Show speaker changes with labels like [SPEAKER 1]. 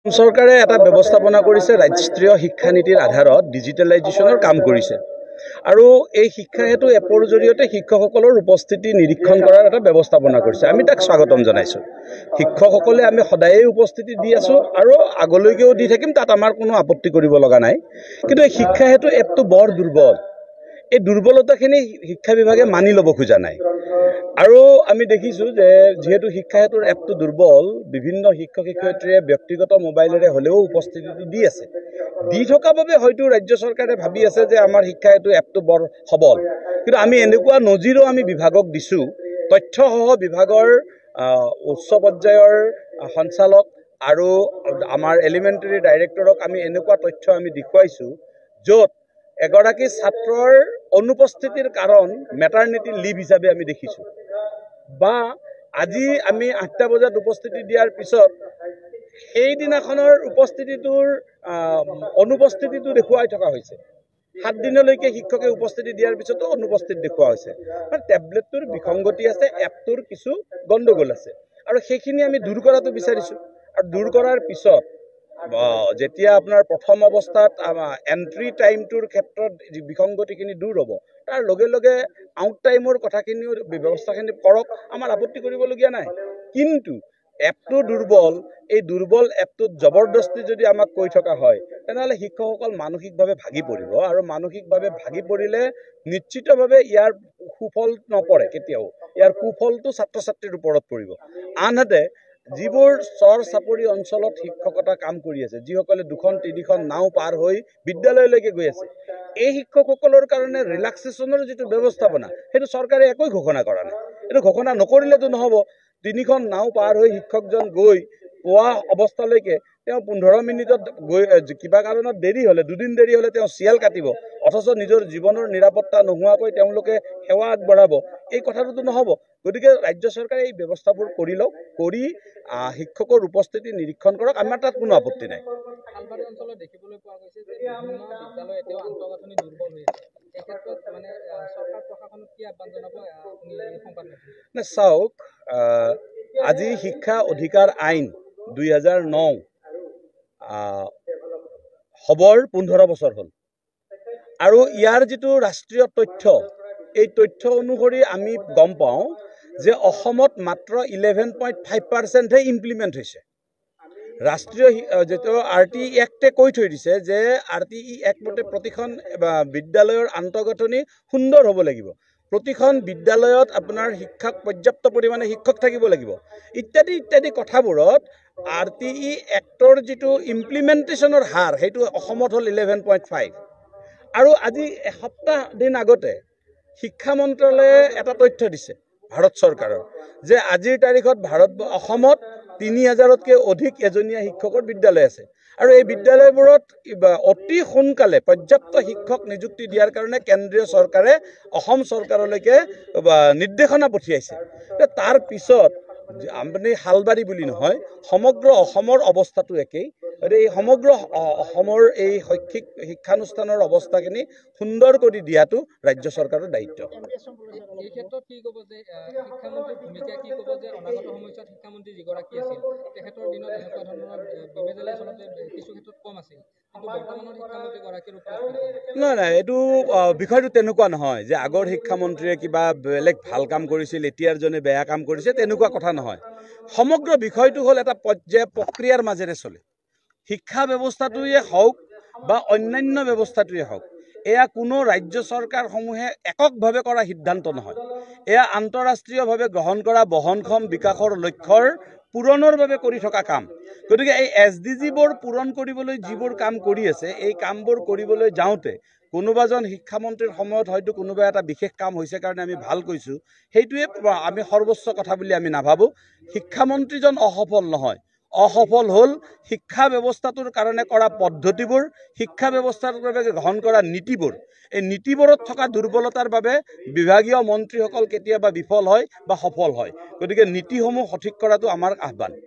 [SPEAKER 1] চৰকাৰে এটা ব্যৱস্থাপনা কৰিছে ৰাষ্ট্ৰীয় শিক্ষানীতিৰ আধাৰত ডিজিটেলাইজেশ্যনৰ কাম কৰিছে আৰু এই শিক্ষা হেতু এপৰ জৰিয়তে শিক্ষকসকলৰ উপস্থিতি নিৰীক্ষণ কৰাৰ এটা ব্যৱস্থাপনা কৰিছে। আমি তাক স্বাগতম জনাইছোঁ। শিক্ষকসকলে আমি সদায়েই উপস্থিতি দি আছোঁ আৰু আগলৈকেও দি থাকিম, তাত আমাৰ কোনো আপত্তি কৰিব লগা নাই। কিন্তু এই শিক্ষা হেতু এপটো বৰ দুৰ্বল। এই দুৰ্বলতাখিনি শিক্ষা বিভাগে মানি ল'ব খোজা নাই আৰু আমি দেখিছোঁ যে যিহেতু শিক্ষা হেতুৰ এপটো দুৰ্বল, বিভিন্ন শিক্ষক শিক্ষয়িত্ৰীয়ে ব্যক্তিগত মোবাইলেৰে হ'লেও উপস্থিতিটো দি আছে। দি থকা বাবে হয়তো ৰাজ্য চৰকাৰে ভাবি আছে যে আমাৰ শিক্ষা হেতু এপটো বৰ সবল। কিন্তু আমি এনেকুৱা নজিৰো আমি বিভাগক দিছোঁ, তথ্যসহ বিভাগৰ উচ্চ পৰ্যায়ৰ সঞ্চালক আৰু আমাৰ এলিমেণ্টাৰী ডাইৰেক্টৰক আমি এনেকুৱা তথ্য আমি দেখুৱাইছোঁ য'ত এগৰাকী ছাত্ৰৰ অনুপস্থিতিৰ কাৰণ মেটাৰনিটি লিভ হিচাপে আমি দেখিছোঁ, বা আজি আমি 8টা বজাত উপস্থিতি দিয়াৰ পিছত সেইদিনাখনৰ অনুপস্থিতিটো দেখুৱাই থকা হৈছে। 7 দিনলৈকে শিক্ষকে উপস্থিতি দিয়াৰ পিছতো অনুপস্থিত দেখুওৱা হৈছে। টেবলেটটোৰ বিসংগতি আছে, এপটোৰ কিছু গণ্ডগোল আছে আৰু সেইখিনি আমি দূৰ কৰাটো বিচাৰিছোঁ। আৰু দূৰ কৰাৰ পিছত যেতিয়া আপোনাৰ প্ৰথম অৱস্থাত এণ্ট্ৰি টাইমটোৰ ক্ষেত্ৰত বিসংগতিখিনি দূৰ হ'ব, তাৰ লগে লগে আউট টাইমৰ কথাখিনিও ব্যৱস্থাখিনি কৰক, আমাৰ আপত্তি কৰিবলগীয়া নাই। কিন্তু এপটো দুৰ্বল, এই দুৰ্বল এপটোত জবৰদস্তি যদি আমাক কৈ থকা হয়, তেনেহ'লে শিক্ষকসকল মানসিকভাৱে ভাগি পৰিব আৰু মানসিকভাৱে ভাগি পৰিলে নিশ্চিতভাৱে ইয়াৰ সুফল নপৰে কেতিয়াও। ইয়াৰ কুফলটো ছাত্ৰ ছাত্ৰীৰ ওপৰত পৰিব। আনহাতে যিবোৰ চৰ চাপৰি অঞ্চলত শিক্ষকতা কাম কৰি আছে, যিসকলে 2খন-3খন নাও পাৰ হৈ বিদ্যালয়লৈকে গৈ আছে, এই শিক্ষকসকলৰ কাৰণে ৰিলেক্সেশ্যনৰ যিটো ব্যৱস্থাপনা, সেইটো চৰকাৰে একোৱে ঘোষণা কৰা নাই। এইটো ঘোষণা নকৰিলেতো নহ'ব। 3খন নাও পাৰ হৈ শিক্ষকজন গৈ পোৱা অৱস্থালৈকে তেওঁ 15 মিনিটত গৈ কিবা কাৰণত দেৰি হ'লে, 2 দিন দেৰি হ'লে তেওঁ চিএল কাটিব, অথচ নিজৰ জীৱনৰ নিৰাপত্তা নোহোৱাকৈ তেওঁলোকে সেৱা আগবঢ়াব। এই কথাটোতো নহ'ব। গতিকে ৰাজ্য চৰকাৰে এই ব্যৱস্থাবোৰ কৰি লওক, কৰি শিক্ষকৰ উপস্থিতি নিৰীক্ষণ কৰক, আমাৰ তাত কোনো আপত্তি নাই। দেখিবলৈ পোৱা গৈছে যে বিভিন্ন বিদ্যালয় এতিয়াও আন্তঃগাঁথনি দুৰ্বল হৈ আছে। এই ক্ষেত্ৰত মানে চৰকাৰ প্ৰশাসনক কি আহ্বান জনাব আপুনি সংবাদ মাধ্যমত? চাওক, আজি শিক্ষা অধিকাৰ আইন 2009 হ'বৰ 15 বছৰ হ'ল আৰু ইয়াৰ যিটো ৰাষ্ট্ৰীয় তথ্য, এই তথ্য অনুসৰি আমি গম পাওঁ যে অসমত মাত্ৰ 11.5%হে ইমপ্লিমেণ্ট হৈছে। ৰাষ্ট্ৰীয় যিটো RTE এক্টে কৈ থৈ দিছে যে RTE এক্ট মতে প্ৰতিখন বিদ্যালয়ৰ আন্তঃগাঁথনি সুন্দৰ হ'ব লাগিব, প্ৰতিখন বিদ্যালয়ত আপোনাৰ পৰ্যাপ্ত পৰিমাণে শিক্ষক থাকিব লাগিব, ইত্যাদি ইত্যাদি কথাবোৰত RTE এক্টৰ যিটো ইমপ্লিমেণ্টেশ্যনৰ হাৰ, সেইটো অসমত হ'ল 11.5। আৰু আজি এসপ্তাহ দিন আগতে শিক্ষা মন্ত্ৰালয়ে এটা তথ্য দিছে ভাৰত চৰকাৰৰ, যে আজিৰ তাৰিখত অসমত 3000তকৈ অধিক এজনীয়া শিক্ষকৰ বিদ্যালয় আছে আৰু এই বিদ্যালয়বোৰত অতি সোনকালে পৰ্যাপ্ত শিক্ষক নিযুক্তি দিয়াৰ কাৰণে কেন্দ্ৰীয় চৰকাৰে অসম চৰকাৰলৈকে নিৰ্দেশনা পঠিয়াইছে। তাৰ পিছত আপুনি হালবাৰী বুলি নহয়, সমগ্ৰ অসমৰ অৱস্থাটো একেই। এই সমগ্ৰ অসমৰ এই শৈক্ষিক শিক্ষানুষ্ঠানৰ অৱস্থাখিনি সুন্দৰ কৰি দিয়াটো ৰাজ্য চৰকাৰৰ দায়িত্ব। এই ক্ষেত্ৰত কি ক'ব যে শিক্ষামন্ত্ৰীৰ ভূমিকা কি ক'ব যে অনাগত সময়ছোৱাত শিক্ষামন্ত্ৰী যিগৰাকী আছিল, তেখেতৰ দিনত এনেকুৱা ধৰণৰ বিবেচনা আচলতে কিছু ক্ষেত্ৰত কম আছিল, কিন্তু বৰ্তমানৰ শিক্ষামন্ত্ৰীগৰাকীৰ ওপৰত নাই, এইটো বিষয়টো তেনেকুৱা নহয় যে আগৰ শিক্ষামন্ত্ৰীয়ে কিবা বেলেগ ভাল কাম কৰিছিল, এতিয়াৰজনে বেয়া কাম কৰিছে, তেনেকুৱা কথা নহয়। সমগ্ৰ বিষয়টো হ'ল এটা প্ৰক্ৰিয়াৰ মাজেৰে চলে। শিক্ষা ব্যৱস্থাটোৱে হওক বা অন্যান্য ব্যৱস্থাটোৱে হওক, এয়া কোনো ৰাজ্য চৰকাৰসমূহে এককভাৱে কৰা সিদ্ধান্ত নহয়। এয়া আন্তঃৰাষ্ট্ৰীয়ভাৱে গ্ৰহণ কৰা বহনক্ষম বিকাশৰ লক্ষ্যৰ পূৰণৰ বাবে কৰি থকা কাম। গতিকে এই SDGবোৰ পূৰণ কৰিবলৈ যিবোৰ কাম কৰি আছে, এই কামবোৰ কৰিবলৈ যাওঁতে কোনোবাজন শিক্ষামন্ত্ৰীৰ সময়ত হয়তো কোনোবা এটা বিশেষ কাম হৈছে কাৰণে আমি ভাল কৈছোঁ, সেইটোৱে আমি সৰ্বোচ্চ কথা বুলি আমি নাভাবোঁ। শিক্ষামন্ত্ৰীজন অসফল নহয়, অসফল হ'ল শিক্ষা ব্যৱস্থাটোৰ কাৰণে কৰা পদ্ধতিবোৰ, শিক্ষা ব্যৱস্থাৰ বাবে গ্ৰহণ কৰা নীতিবোৰ। এই নীতিবোৰত থকা দুৰ্বলতাৰ বাবে বিভাগীয় মন্ত্ৰীসকল কেতিয়াবা বিফল হয় বা সফল হয়। গতিকে নীতিসমূহ সঠিক কৰাটো আমাৰ আহ্বান।